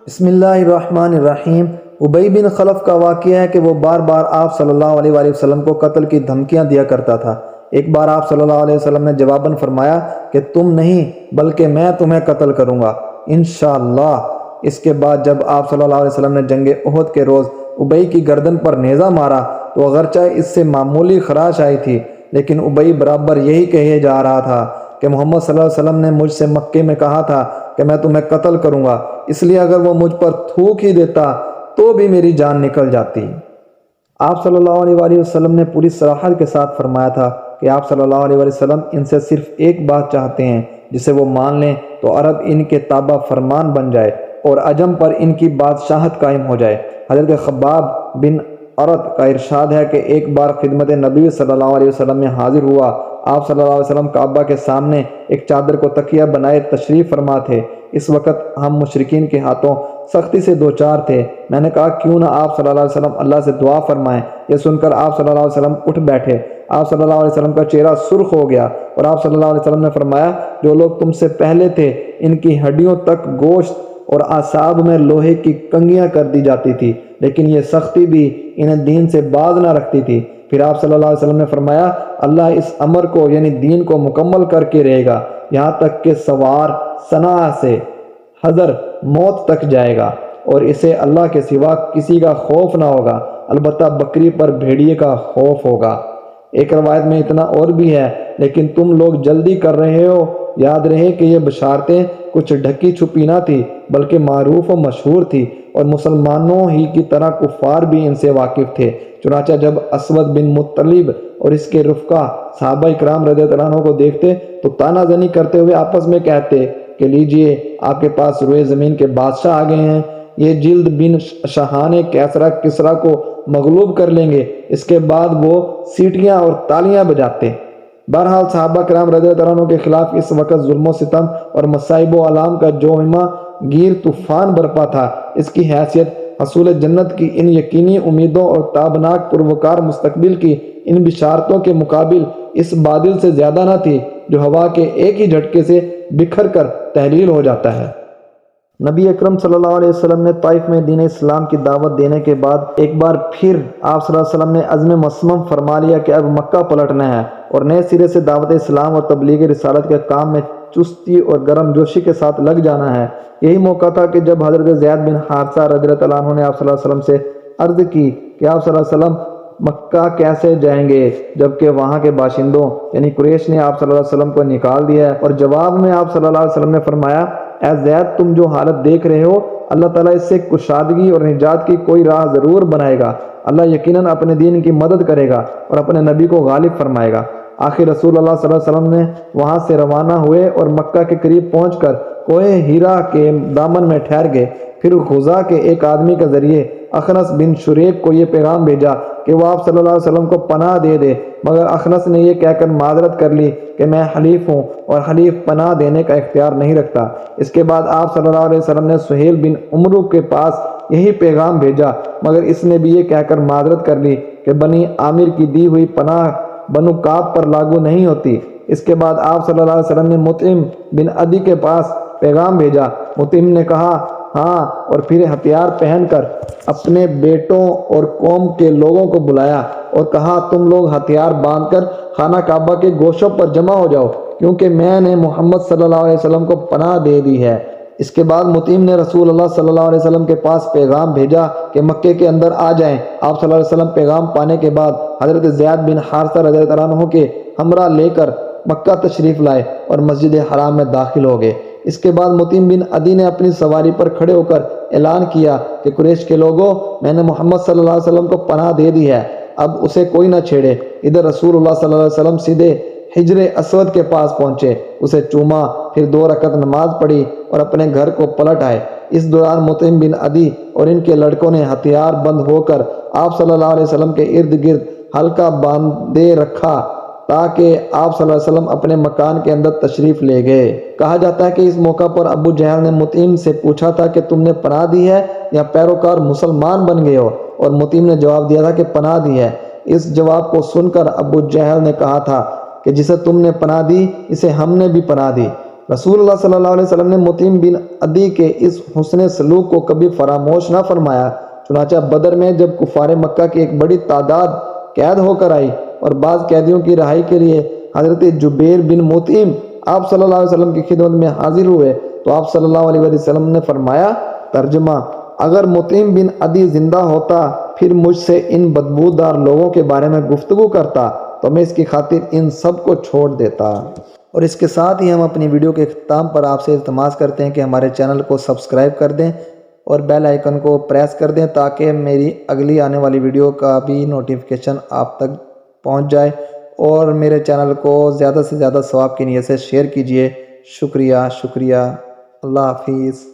بسم اللہ الرحمن الرحیم۔ ابی بن خلف کا واقعہ ہے کہ وہ بار بار آپ صلی اللہ علیہ وآلہ وسلم کو قتل کی دھمکیاں دیا کرتا تھا۔ ایک بار آپ صلی اللہ علیہ وسلم نے جواباً فرمایا کہ تم نہیں بلکہ میں تمہیں قتل کروں گا انشاءاللہ۔ اس کے بعد جب آپ صلی اللہ علیہ وسلم نے جنگ احد کے روز ابی کی گردن پر نیزہ مارا تو اگرچہ اس سے معمولی خراش آئی تھی، لیکن ابی برابر یہی کہے جا رہا تھا کہ محمد صلی اللہ علیہ وسلم نے مجھ سے مکے میں کہا تھا کہ میں تمہیں قتل کروں گا، اس لیے اگر وہ مجھ پر تھوک ہی دیتا تو بھی میری جان نکل جاتی۔ آپ صلی اللہ علیہ وآلہ وسلم نے پوری صراحت کے ساتھ فرمایا تھا کہ آپ صلی اللہ علیہ وآلہ وسلم ان سے صرف ایک بات چاہتے ہیں جسے وہ مان لیں تو عرب ان کے تابع فرمان بن جائے اور عجم پر ان کی بادشاہت قائم ہو جائے۔ حضرت خباب بن ارت کا ارشاد ہے کہ ایک بار خدمت نبی صلی اللہ علیہ وسلم میں حاضر ہوا۔ آپ صلی اللہ علیہ وسلم کعبہ کے سامنے ایک چادر کو تکیہ بنائے تشریف فرما تھے۔ اس وقت ہم مشرکین کے ہاتھوں سختی سے دوچار تھے۔ میں نے کہا کیوں نہ آپ صلی اللہ علیہ وسلم اللہ سے دعا فرمائیں۔ یہ سن کر آپ صلی اللہ علیہ وسلم اٹھ بیٹھے۔ آپ صلی اللہ علیہ وسلم کا چہرہ سرخ ہو گیا اور آپ صلی اللہ علیہ وسلم نے فرمایا جو لوگ تم سے پہلے تھے ان کی ہڈیوں تک گوشت اور اعصاب میں لوہے کی کنگیاں کر دی جاتی تھی، لیکن یہ سختی بھی انہیں دین سے باز نہ رکھتی تھی۔ پھر آپ صلی اللہ علیہ وسلم نے فرمایا اللہ اس امر کو یعنی دین کو مکمل کر کے رہے گا یہاں تک کہ سوار صنعاء سے حضر موت تک جائے گا اور اسے اللہ کے سوا کسی کا خوف نہ ہوگا، البتہ بکری پر بھیڑیے کا خوف ہوگا۔ ایک روایت میں اتنا اور بھی ہے لیکن تم لوگ جلدی کر رہے ہو۔ یاد رہے کہ یہ بشارتیں کچھ ڈھکی چھپی نہ تھی بلکہ معروف و مشہور تھی اور مسلمانوں ہی کی طرح کفار بھی ان سے واقف تھے۔ چنانچہ جب اسود بن مطلب اور اس کے رفقا صحابہ اکرام رضی اللہ عنہ کو دیکھتے تو تانا زنی کرتے ہوئے آپس میں کہتے کہ لیجئے آپ کے پاس روئے زمین کے بادشاہ آ گئے ہیں، یہ جلد بن شاہان کسریٰ کو مغلوب کر لیں گے۔ اس کے بعد وہ سیٹیاں اور تالیاں بجاتے۔ بہرحال صحابہ کرام رضی اللہ عنہ کے خلاف اس وقت ظلم و ستم اور مصائب و آلام کا جو گیر طوفان برپا تھا، اس کی حیثیت حصول جنت کی ان یقینی امیدوں اور تابناک پروکار مستقبل کی ان بشارتوں کے مقابل اس بادل سے زیادہ نہ تھی جو ہوا کے ایک ہی جھٹکے سے بکھر کر تحلیل ہو جاتا ہے۔ نبی اکرم صلی اللہ علیہ وسلم نے طائف میں دین اسلام کی دعوت دینے کے بعد ایک بار پھر آپ صلی اللہ علیہ وسلم نے عزم مصمم فرما لیا کہ اب مکہ پلٹنا ہے اور نئے سرے سے دعوت اسلام اور تبلیغ رسالت کے کام میں چستی اور گرم جوشی کے ساتھ لگ جانا ہے۔ یہی موقع تھا کہ جب حضرت زید بن حارثہ رضی اللہ عنہ نے آپ صلی اللہ علیہ وسلم سے عرض کی کہ آپ صلی اللہ علیہ وسلم مکہ کیسے جائیں گے جبکہ وہاں کے باشندوں یعنی قریش نے آپ صلی اللہ علیہ وسلم کو نکال دیا ہے، اور جواب میں آپ صلی اللہ علیہ وسلم نے فرمایا اے زید تم جو حالت دیکھ رہے ہو اللہ تعالیٰ اس سے کشادگی اور نجات کی کوئی راہ ضرور بنائے گا، اللہ یقیناً اپنے دین کی مدد کرے گا اور اپنے نبی کو غالب فرمائے گا۔ آخر رسول اللہ صلی اللہ علیہ وسلم نے وہاں سے روانہ ہوئے اور مکہ کے قریب پہنچ کر کوہ ہیرا کے دامن میں ٹھہر گئے۔ پھر خزاع کے ایک آدمی کے ذریعے اخنس بن شریق کو یہ پیغام بھیجا کہ وہ آپ صلی اللہ علیہ وسلم کو پناہ دے دے، مگر اخنس نے یہ کہہ کر معذرت کر لی کہ میں حلیف ہوں اور حلیف پناہ دینے کا اختیار نہیں رکھتا۔ اس کے بعد آپ صلی اللہ علیہ وسلم نے سہیل بن عمرو کے پاس یہی پیغام بھیجا، مگر اس نے بھی یہ کہہ کر معذرت کر لی کہ بنی عامر کی دی ہوئی پناہ بنو کعب پر لاگو نہیں ہوتی۔ اس کے بعد آپ صلی اللہ علیہ وسلم نے مطعم بن عدی کے پاس پیغام بھیجا۔ مطعم نے کہا ہاں، اور پھر ہتھیار پہن کر اپنے بیٹوں اور قوم کے لوگوں کو بلایا اور کہا تم لوگ ہتھیار باندھ کر خانہ کعبہ کے گوشوں پر جمع ہو جاؤ کیونکہ میں نے محمد صلی اللہ علیہ وسلم کو پناہ دے دی ہے۔ اس کے بعد مطعم نے رسول اللہ صلی اللہ علیہ وسلم کے پاس پیغام بھیجا کہ مکے کے اندر آ جائیں۔ آپ صلی اللہ علیہ وسلم پیغام پانے کے بعد حضرت زید بن حارثہ رضی اللہ عنہ کے ہمراہ لے کر مکہ تشریف لائے اور مسجد حرام میں داخل ہو گئے۔ اس کے بعد مطعم بن عدی نے اپنی سواری پر کھڑے ہو کر اعلان کیا کہ قریش کے لوگوں میں نے محمد صلی اللہ علیہ وسلم کو پناہ دے دی ہے، اب اسے کوئی نہ چھیڑے۔ ادھر رسول اللہ صلی اللہ علیہ وسلم سیدھے حجر اسود کے پاس پہنچے، اسے چوما، پھر 2 رکعت نماز پڑھی اور اپنے گھر کو پلٹ آئے۔ اس دوران مطعم بن عدی اور ان کے لڑکوں نے ہتھیار بند ہو کر آپ صلی اللہ علیہ وسلم کے ارد گرد حلقہ باندھے رکھا تاکہ آپ صلی اللہ علیہ وسلم اپنے مکان کے اندر تشریف لے گئے۔ کہا جاتا ہے کہ اس موقع پر ابو جہل نے مطعم سے پوچھا تھا کہ تم نے پناہ دی ہے یا پیروکار مسلمان بن گئے ہو، اور مطعم نے جواب دیا تھا کہ پناہ دی ہے۔ اس جواب کو سن کر ابو جہل نے کہا تھا کہ جسے تم نے پناہ دی اسے ہم نے بھی پناہ دی۔ رسول اللہ صلی اللہ علیہ وسلم نے مطعم بن عدی کے اس حسن سلوک کو کبھی فراموش نہ فرمایا۔ چنانچہ بدر میں جب کفار مکہ کی ایک بڑی تعداد قید ہو کر آئی اور بعض قیدیوں کی رہائی کے لیے حضرت جبیر بن مطعم آپ صلی اللہ علیہ وسلم کی خدمت میں حاضر ہوئے تو آپ صلی اللہ علیہ وسلم نے فرمایا، ترجمہ: اگر مطعم بن عدی زندہ ہوتا پھر مجھ سے ان بدبودار لوگوں کے بارے میں گفتگو کرتا تو میں اس کی خاطر ان سب کو چھوڑ دیتا۔ اور اس کے ساتھ ہی ہم اپنی ویڈیو کے اختتام پر آپ سے التماس کرتے ہیں کہ ہمارے چینل کو سبسکرائب کر دیں اور بیل آئیکن کو پریس کر دیں تاکہ میری اگلی آنے والی ویڈیو کا بھی نوٹیفیکیشن آپ تک پہنچ جائے، اور میرے چینل کو زیادہ سے زیادہ ثواب کی نیت سے شیئر کیجیے۔ شکریہ۔ اللہ حافظ۔